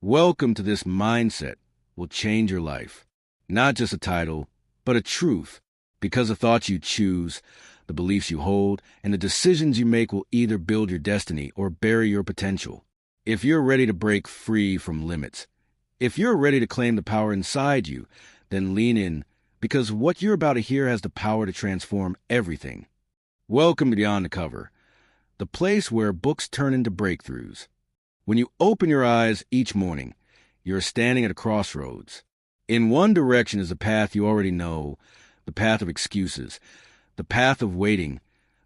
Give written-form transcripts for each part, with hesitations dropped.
Welcome to This Mindset Will Change Your Life. Not just a title, but a truth, because the thoughts you choose, the beliefs you hold, and the decisions you make will either build your destiny or bury your potential. If you're ready to break free from limits, if you're ready to claim the power inside you, then lean in, because what you're about to hear has the power to transform everything. Welcome to Beyond the Cover, the place where books turn into breakthroughs. When you open your eyes each morning, you're standing at a crossroads. In one direction is a path you already know, the path of excuses, the path of waiting,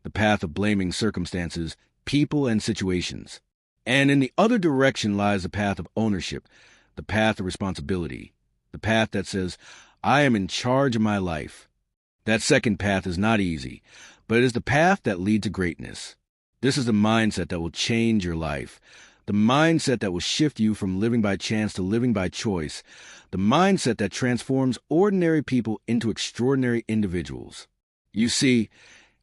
the path of blaming circumstances, people, and situations. And in the other direction lies the path of ownership, the path of responsibility, the path that says, I am in charge of my life. That second path is not easy, but it is the path that leads to greatness. This is the mindset that will change your life, the mindset that will shift you from living by chance to living by choice, the mindset that transforms ordinary people into extraordinary individuals. You see,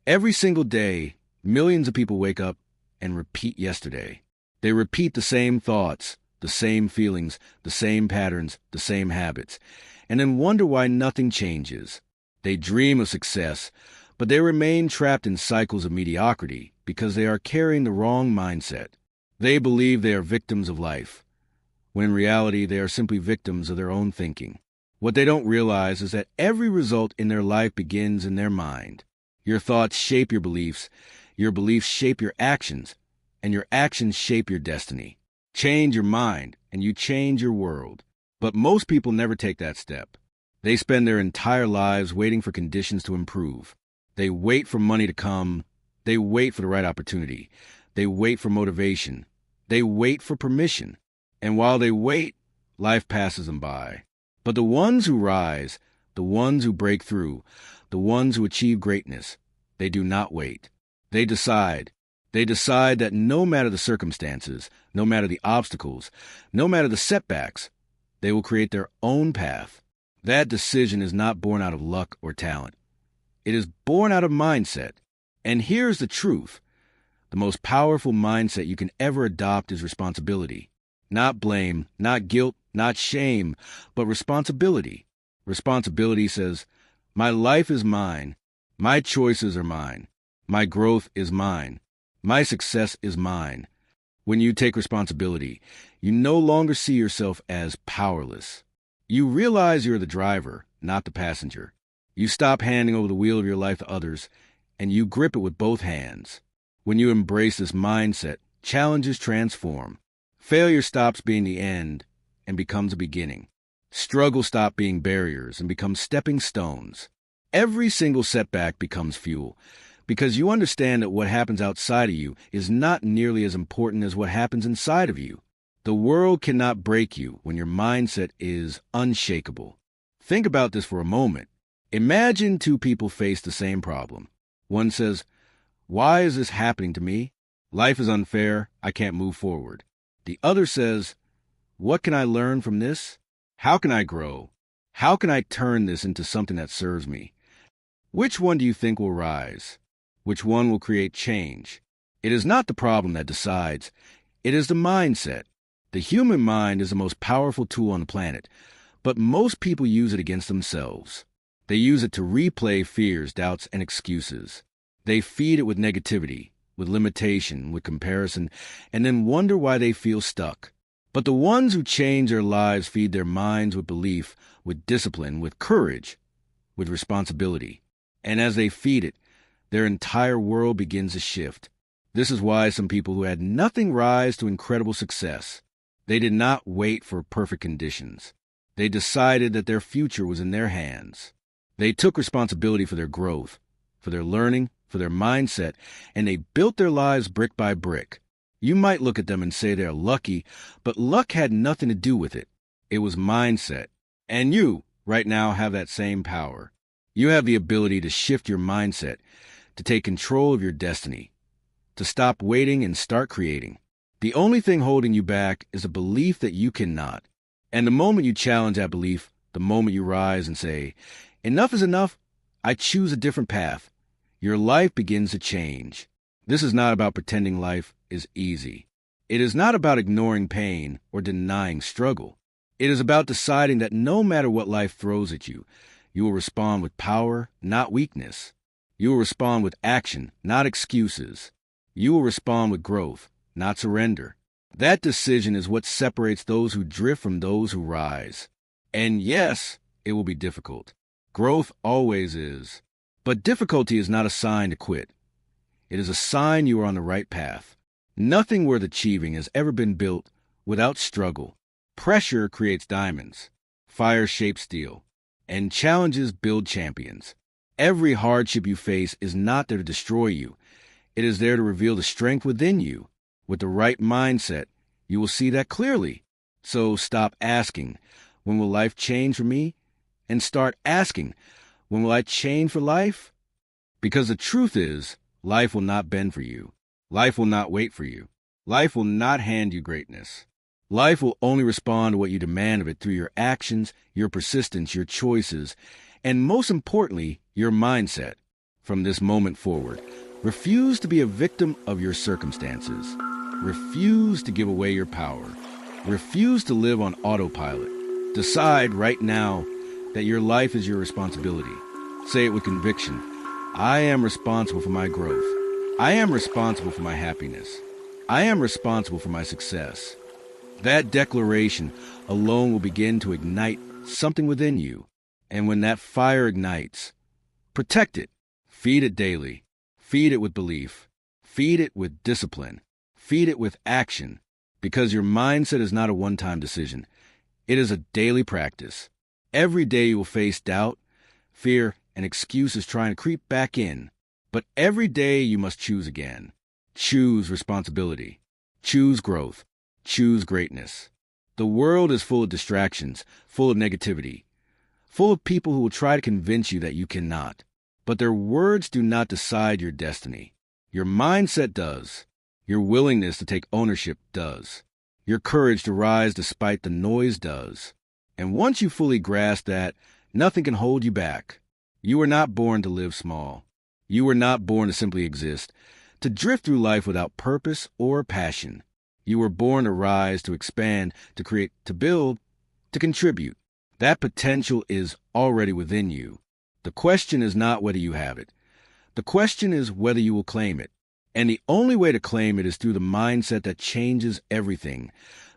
every single day, millions of people wake up and repeat yesterday. They repeat the same thoughts, the same feelings, the same patterns, the same habits, and then wonder why nothing changes. They dream of success, but they remain trapped in cycles of mediocrity because they are carrying the wrong mindset. They believe they are victims of life, when in reality they are simply victims of their own thinking. What they don't realize is that every result in their life begins in their mind. Your thoughts shape your beliefs shape your actions, and your actions shape your destiny. Change your mind, and you change your world. But most people never take that step. They spend their entire lives waiting for conditions to improve. They wait for money to come. They wait for the right opportunity. They wait for motivation. They wait for permission. And while they wait, life passes them by. But the ones who rise, the ones who break through, the ones who achieve greatness, they do not wait. They decide. They decide that no matter the circumstances, no matter the obstacles, no matter the setbacks, they will create their own path. That decision is not born out of luck or talent. It is born out of mindset. And here's the truth. The most powerful mindset you can ever adopt is responsibility. Not blame, not guilt, not shame, but responsibility. Responsibility says, my life is mine. My choices are mine. My growth is mine. My success is mine. When you take responsibility, you no longer see yourself as powerless. You realize you're the driver, not the passenger. You stop handing over the wheel of your life to others, and you grip it with both hands. When you embrace this mindset, challenges transform. Failure stops being the end and becomes a beginning. Struggles stop being barriers and become stepping stones. Every single setback becomes fuel, because you understand that what happens outside of you is not nearly as important as what happens inside of you. The world cannot break you when your mindset is unshakable. Think about this for a moment. Imagine two people face the same problem. One says, why is this happening to me? Life is unfair. I can't move forward. The other says, what can I learn from this? How can I grow? How can I turn this into something that serves me? Which one do you think will rise? Which one will create change? It is not the problem that decides. It is the mindset. The human mind is the most powerful tool on the planet, but most people use it against themselves. They use it to replay fears, doubts, and excuses. They feed it with negativity, with limitation, with comparison, and then wonder why they feel stuck. But the ones who change their lives feed their minds with belief, with discipline, with courage, with responsibility. And as they feed it, their entire world begins to shift. This is why some people who had nothing rise to incredible success. They did not wait for perfect conditions. They decided that their future was in their hands. They took responsibility for their growth, for their learning, for their mindset, and they built their lives brick by brick. You might look at them and say they're lucky, but luck had nothing to do with it. It was mindset. And you, right now, have that same power. You have the ability to shift your mindset, to take control of your destiny, to stop waiting and start creating. The only thing holding you back is a belief that you cannot. And the moment you challenge that belief, the moment you rise and say, enough is enough, I choose a different path, your life begins to change. This is not about pretending life is easy. It is not about ignoring pain or denying struggle. It is about deciding that no matter what life throws at you, you will respond with power, not weakness. You will respond with action, not excuses. You will respond with growth, not surrender. That decision is what separates those who drift from those who rise. And yes, it will be difficult. Growth always is. But difficulty is not a sign to quit. It is a sign you are on the right path. Nothing worth achieving has ever been built without struggle. Pressure creates diamonds. Fire shapes steel. And challenges build champions. Every hardship you face is not there to destroy you. It is there to reveal the strength within you. With the right mindset, you will see that clearly. So stop asking, when will life change for me? And start asking, when will I change for life? Because the truth is, life will not bend for you. Life will not wait for you. Life will not hand you greatness. Life will only respond to what you demand of it through your actions, your persistence, your choices, and most importantly, your mindset. From this moment forward, refuse to be a victim of your circumstances. Refuse to give away your power. Refuse to live on autopilot. Decide right now that your life is your responsibility. Say it with conviction. I am responsible for my growth. I am responsible for my happiness. I am responsible for my success. That declaration alone will begin to ignite something within you. And when that fire ignites, protect it. Feed it daily. Feed it with belief. Feed it with discipline. Feed it with action. Because your mindset is not a one-time decision. It is a daily practice. Every day you will face doubt, fear, and excuses trying to creep back in. But every day you must choose again. Choose responsibility. Choose growth. Choose greatness. The world is full of distractions, full of negativity, full of people who will try to convince you that you cannot. But their words do not decide your destiny. Your mindset does. Your willingness to take ownership does. Your courage to rise despite the noise does. And once you fully grasp that, nothing can hold you back. You were not born to live small. You were not born to simply exist, to drift through life without purpose or passion. You were born to rise, to expand, to create, to build, to contribute. That potential is already within you. The question is not whether you have it. The question is whether you will claim it. And the only way to claim it is through the mindset that changes everything,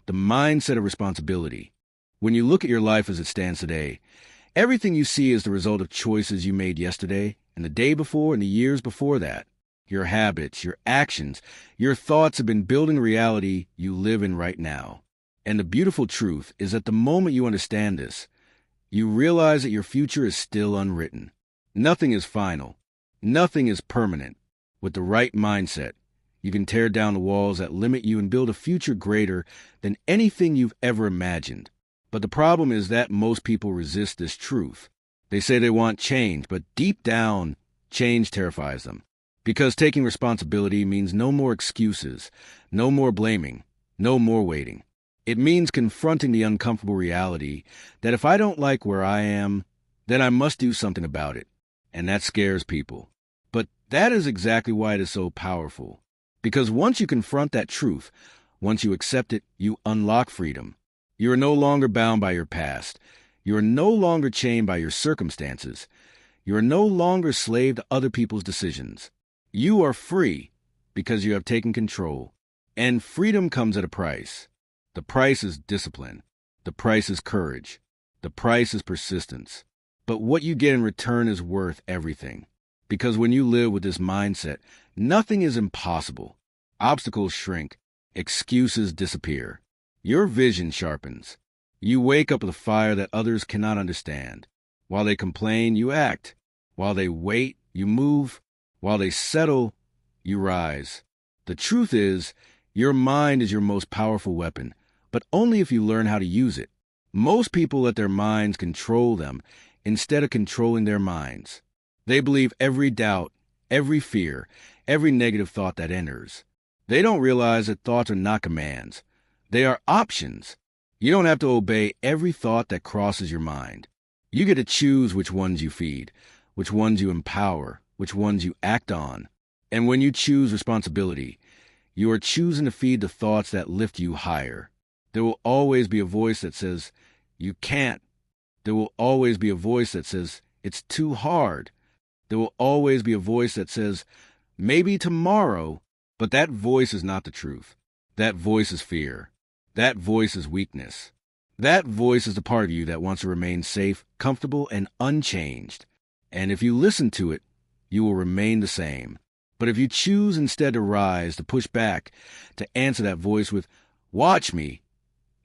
the mindset of responsibility. When you look at your life as it stands today, everything you see is the result of choices you made yesterday and the day before and the years before that. Your habits, your actions, your thoughts have been building the reality you live in right now. And the beautiful truth is that the moment you understand this, you realize that your future is still unwritten. Nothing is final. Nothing is permanent. With the right mindset, you can tear down the walls that limit you and build a future greater than anything you've ever imagined. But the problem is that most people resist this truth. They say they want change, but deep down, change terrifies them. Because taking responsibility means no more excuses, no more blaming, no more waiting. It means confronting the uncomfortable reality that if I don't like where I am, then I must do something about it. And that scares people. But that is exactly why it is so powerful. Because once you confront that truth, once you accept it, you unlock freedom. You are no longer bound by your past. You are no longer chained by your circumstances. You are no longer slave to other people's decisions. You are free because you have taken control. And freedom comes at a price. The price is discipline. The price is courage. The price is persistence. But what you get in return is worth everything. Because when you live with this mindset, nothing is impossible. Obstacles shrink. Excuses disappear. Your vision sharpens. You wake up with a fire that others cannot understand. While they complain, you act. While they wait, you move. While they settle, you rise. The truth is, your mind is your most powerful weapon, but only if you learn how to use it. Most people let their minds control them instead of controlling their minds. They believe every doubt, every fear, every negative thought that enters. They don't realize that thoughts are not commands. They are options. You don't have to obey every thought that crosses your mind. You get to choose which ones you feed, which ones you empower, which ones you act on. And when you choose responsibility, You are choosing to feed the thoughts that lift you higher. There will always be a voice that says, you can't. There will always be a voice that says, it's too hard. There will always be a voice that says, maybe tomorrow. But that voice is not the truth. That voice is fear. That voice is weakness. That voice is the part of you that wants to remain safe, comfortable, and unchanged. And if you listen to it, you will remain the same. But if you choose instead to rise, to push back, to answer that voice with, watch me,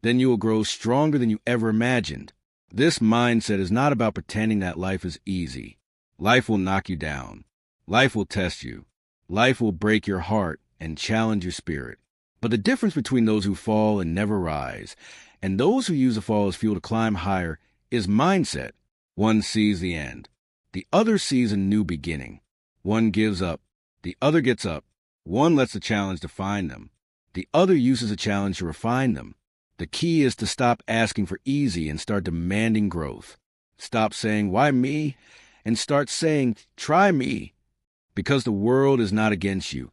then you will grow stronger than you ever imagined. This mindset is not about pretending that life is easy. Life will knock you down. Life will test you. Life will break your heart and challenge your spirit. But the difference between those who fall and never rise and those who use the fall as fuel to climb higher is mindset. One sees the end. The other sees a new beginning. One gives up. The other gets up. One lets the challenge define them. The other uses the challenge to refine them. The key is to stop asking for easy and start demanding growth. Stop saying, why me? And start saying, try me. Because the world is not against you.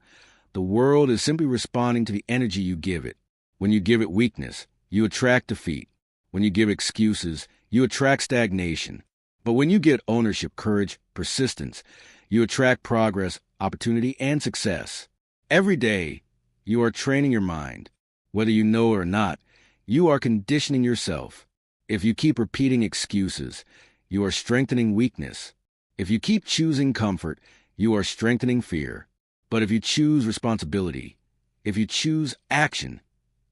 The world is simply responding to the energy you give it. When you give it weakness, you attract defeat. When you give excuses, you attract stagnation. But when you get ownership, courage, persistence, you attract progress, opportunity, and success. Every day, you are training your mind. Whether you know it or not, you are conditioning yourself. If you keep repeating excuses, you are strengthening weakness. If you keep choosing comfort, you are strengthening fear. But if you choose responsibility, if you choose action,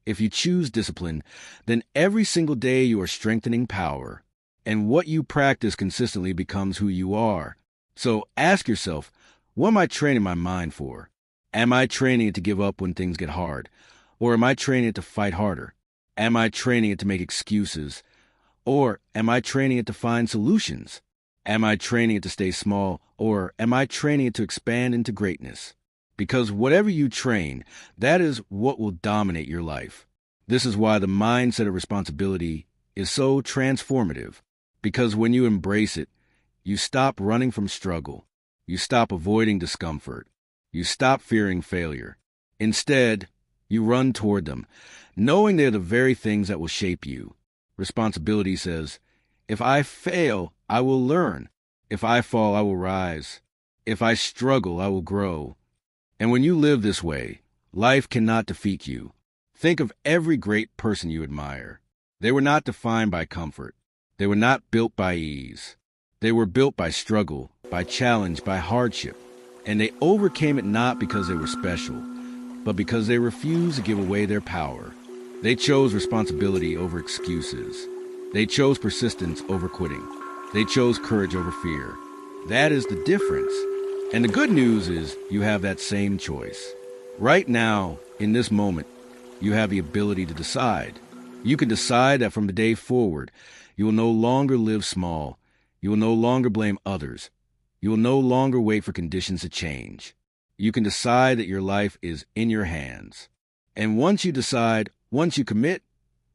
if you choose discipline, then every single day you are strengthening power. And what you practice consistently becomes who you are. So ask yourself, what am I training my mind for? Am I training it to give up when things get hard? Or am I training it to fight harder? Am I training it to make excuses? Or am I training it to find solutions? Am I training it to stay small? Or am I training it to expand into greatness? Because whatever you train, that is what will dominate your life. This is why the mindset of responsibility is so transformative. Because when you embrace it, you stop running from struggle. You stop avoiding discomfort. You stop fearing failure. Instead, you run toward them, knowing they're the very things that will shape you. Responsibility says, if I fail, I will learn. If I fall, I will rise. If I struggle, I will grow. And when you live this way, life cannot defeat you. Think of every great person you admire. They were not defined by comfort. They were not built by ease. They were built by struggle, by challenge, by hardship. And they overcame it not because they were special, but because they refused to give away their power. They chose responsibility over excuses. They chose persistence over quitting. They chose courage over fear. That is the difference. And the good news is you have that same choice. Right now, in this moment, you have the ability to decide. You can decide that from the day forward, you will no longer live small. You will no longer blame others. You will no longer wait for conditions to change. You can decide that your life is in your hands. And once you decide, once you commit,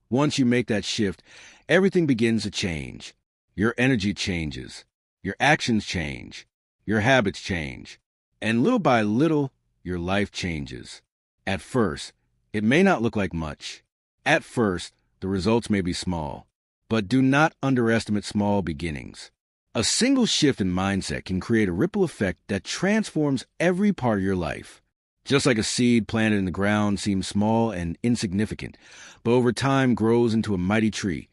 once you make that shift, everything begins to change. Your energy changes. Your actions change. Your habits change. And little by little, your life changes. At first, it may not look like much. At first, the results may be small. But do not underestimate small beginnings. A single shift in mindset can create a ripple effect that transforms every part of your life. Just like a seed planted in the ground seems small and insignificant, but over time grows into a mighty tree,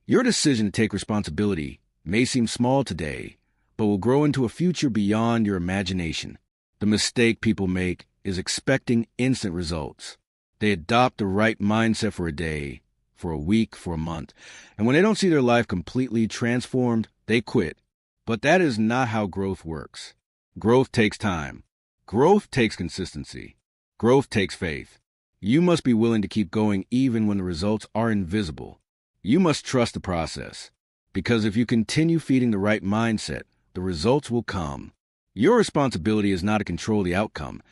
your decision to take responsibility may seem small today, but will grow into a future beyond your imagination. The mistake people make is expecting instant results. They adopt the right mindset for a day, for a week, for a month, and when they don't see their life completely transformed, they quit. But that is not how growth works. Growth takes time. Growth takes consistency. Growth takes faith. You must be willing to keep going even when the results are invisible. You must trust the process. Because if you continue feeding the right mindset, the results will come. Your responsibility is not to control the outcome.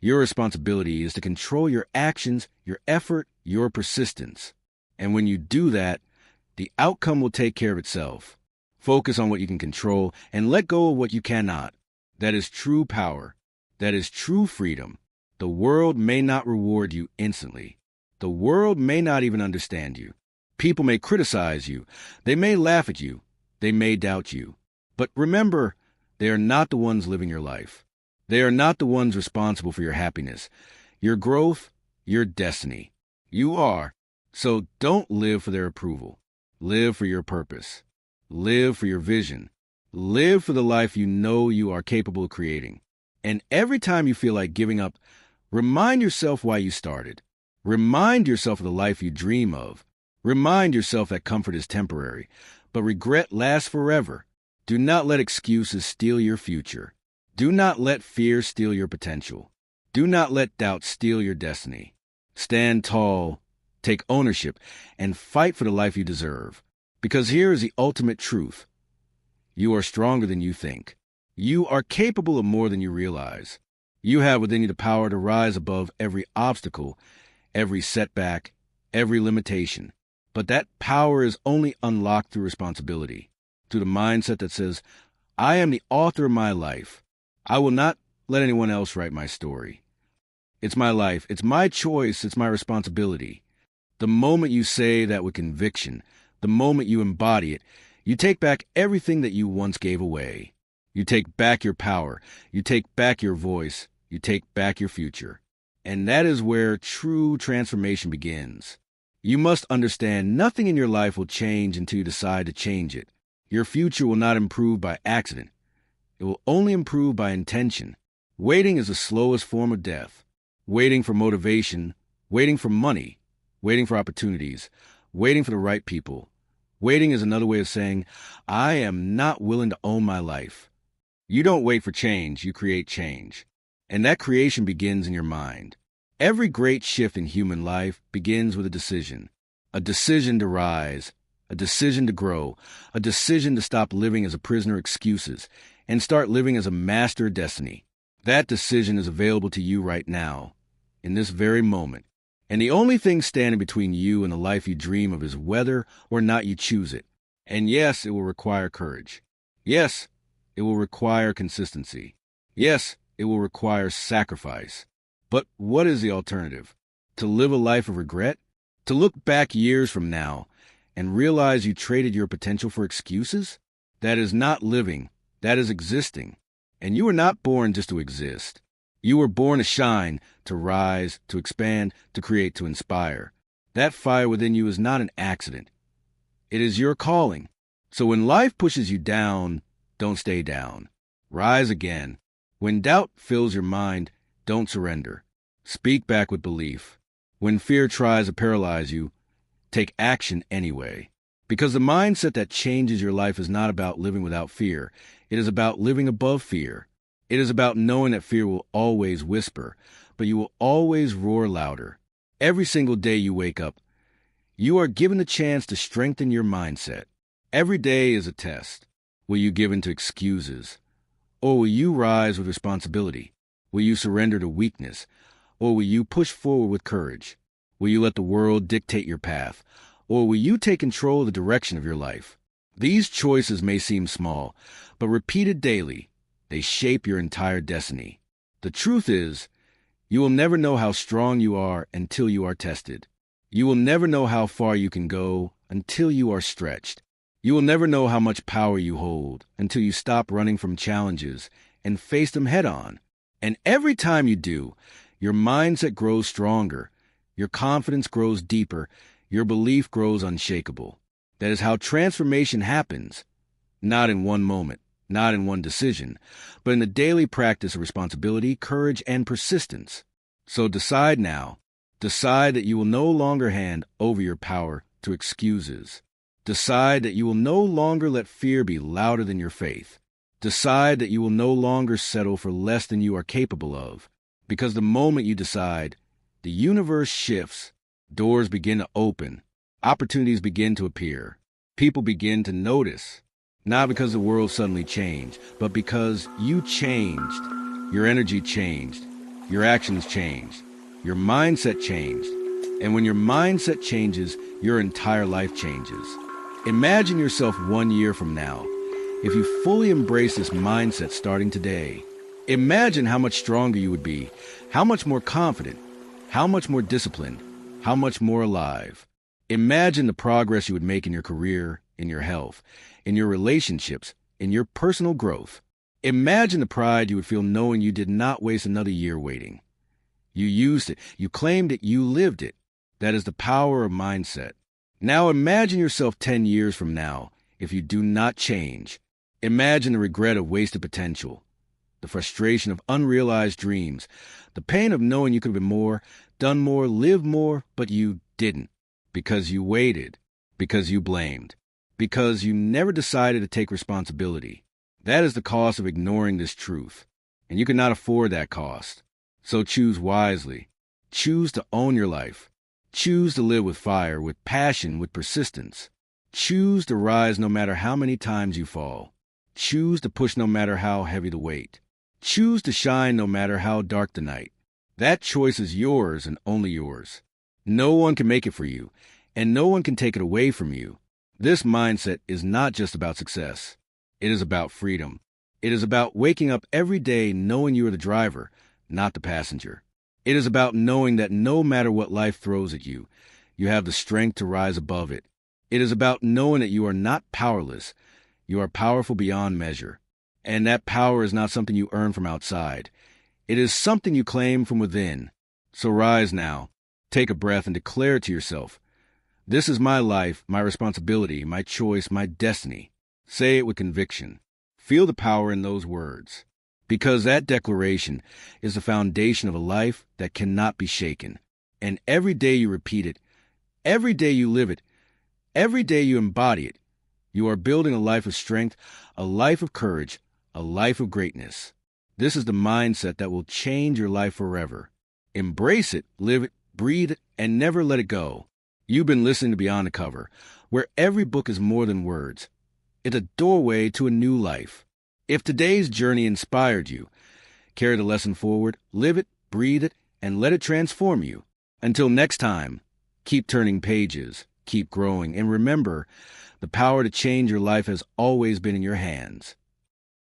Your responsibility is to control your actions, your effort, your persistence. And when you do that, the outcome will take care of itself. Focus on what you can control and let go of what you cannot. That is true power. That is true freedom. The world may not reward you instantly. The world may not even understand you. People may criticize you. They may laugh at you. They may doubt you. But remember, they are not the ones living your life. They are not the ones responsible for your happiness, your growth, your destiny. You are. So don't live for their approval. Live for your purpose. Live for your vision. Live for the life you know you are capable of creating. And every time you feel like giving up, remind yourself why you started. Remind yourself of the life you dream of. Remind yourself that comfort is temporary, but regret lasts forever. Do not let excuses steal your future. Do not let fear steal your potential. Do not let doubt steal your destiny. Stand tall, take ownership, and fight for the life you deserve. Because here is the ultimate truth. You are stronger than you think. You are capable of more than you realize. You have within you the power to rise above every obstacle, every setback, every limitation. But that power is only unlocked through responsibility, through the mindset that says, I am the author of my life. I will not let anyone else write my story. It's my life. It's my choice. It's my responsibility. The moment you say that with conviction, the moment you embody it, you take back everything that you once gave away. You take back your power. You take back your voice. You take back your future. And that is where true transformation begins. You must understand nothing in your life will change until you decide to change it. Your future will not improve by accident. It will only improve by intention. Waiting is the slowest form of death. Waiting for motivation, waiting for money, waiting for opportunities, waiting for the right people. Waiting is another way of saying, I am not willing to own my life. You don't wait for change, you create change. And that creation begins in your mind. Every great shift in human life begins with a decision to rise, a decision to grow, a decision to stop living as a prisoner of excuses and start living as a master of destiny. That decision is available to you right now, in this very moment. And the only thing standing between you and the life you dream of is whether or not you choose it. And yes, it will require courage. Yes, it will require consistency. Yes, it will require sacrifice. But what is the alternative? To live a life of regret? To look back years from now and realize you traded your potential for excuses? That is not living. That is existing. And you were not born just to exist. You were born to shine, to rise, to expand, to create, to inspire. That fire within you is not an accident. It is your calling. So when life pushes you down, don't stay down. Rise again. When doubt fills your mind, don't surrender. Speak back with belief. When fear tries to paralyze you, take action anyway. Because the mindset that changes your life is not about living without fear. It is about living above fear. It is about knowing that fear will always whisper, but you will always roar louder. Every single day you wake up, you are given the chance to strengthen your mindset. Every day is a test. Will you give in to excuses? Or will you rise with responsibility? Will you surrender to weakness? Or will you push forward with courage? Will you let the world dictate your path? Or will you take control of the direction of your life? These choices may seem small, but repeated daily, they shape your entire destiny. The truth is, you will never know how strong you are until you are tested. You will never know how far you can go until you are stretched. You will never know how much power you hold until you stop running from challenges and face them head on. And every time you do, your mindset grows stronger, your confidence grows deeper, your belief grows unshakable. That is how transformation happens, not in one moment, not in one decision, but in the daily practice of responsibility, courage, and persistence. So decide now. Decide that you will no longer hand over your power to excuses. Decide that you will no longer let fear be louder than your faith. Decide that you will no longer settle for less than you are capable of. Because the moment you decide, the universe shifts, doors begin to open, opportunities begin to appear, people begin to notice. Not because the world suddenly changed, but because you changed. Your energy changed. Your actions changed. Your mindset changed. And when your mindset changes, your entire life changes. Imagine yourself 1 year from now. If you fully embrace this mindset starting today, Imagine how much stronger you would be, how much more confident, how much more disciplined, how much more alive. Imagine the progress you would make in your career, in your health, in your relationships, in your personal growth. Imagine the pride you would feel knowing you did not waste another year waiting. You used it, you claimed it, you lived it. That is the power of mindset. Now imagine yourself 10 years from now if you do not change. Imagine the regret of wasted potential, the frustration of unrealized dreams, the pain of knowing you could have been more, done more, lived more, but you didn't. Because you waited, because you blamed, because you never decided to take responsibility. That is the cost of ignoring this truth, and you cannot afford that cost. So choose wisely. Choose to own your life. Choose to live with fire, with passion, with persistence. Choose to rise no matter how many times you fall. Choose to push no matter how heavy the weight. Choose to shine no matter how dark the night. That choice is yours and only yours. No one can make it for you, and no one can take it away from you. This mindset is not just about success. It is about freedom. It is about waking up every day knowing you are the driver, not the passenger. It is about knowing that no matter what life throws at you, you have the strength to rise above it. It is about knowing that you are not powerless. You are powerful beyond measure. And that power is not something you earn from outside. It is something you claim from within. So rise now. Take a breath and declare it to yourself. This is my life, my responsibility, my choice, my destiny. Say it with conviction. Feel the power in those words. Because that declaration is the foundation of a life that cannot be shaken. And every day you repeat it, every day you live it, every day you embody it, you are building a life of strength, a life of courage, a life of greatness. This is the mindset that will change your life forever. Embrace it, live it, breathe it, and never let it go. You've been listening to Beyond the Cover, where every book is more than words. It's a doorway to a new life. If today's journey inspired you, carry the lesson forward, live it, breathe it, and let it transform you. Until next time, keep turning pages, keep growing, and remember, the power to change your life has always been in your hands.